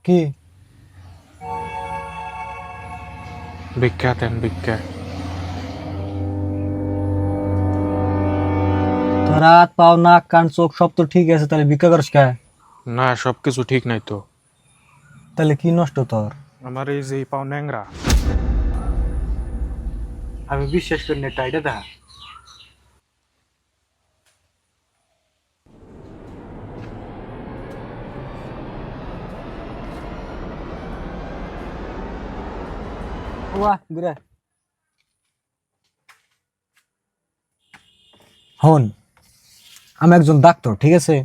কি ভিক্ষা দেন ভিক্ষা। তোর হাত পাও নাক কান চোখ সব তো ঠিক আছে, তাহলে ভিক্ষা করস কে? না সবকিছু ঠিক নাই তো। তাহলে কি নষ্ট তোর? আমার এই যে পাও ন্যাংরা। আমি বিশ্বাস করি না, এটা দেখা। হন, আমি একজন ডাক্তার, ঠিক আছে?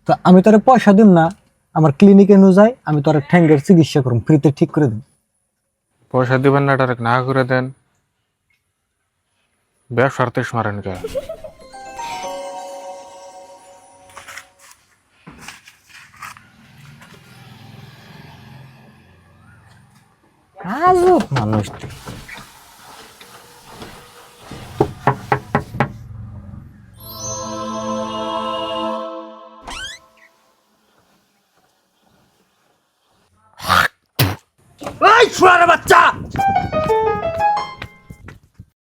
তো আমি তোরে পয়সা দিম না, আমার ক্লিনিকে নিয়ে যাই, আমি তোর ঠ্যাঙ্গের চিকিৎসা করুম, ফ্রিতে ঠিক করে দিম। পয়সা দিবেন না, ডাইরেক্ট না করে দেন। ব্যবসার তেস মারেন কে? আজব মানুষ তুই। এই শুয়ারের বাচ্চা,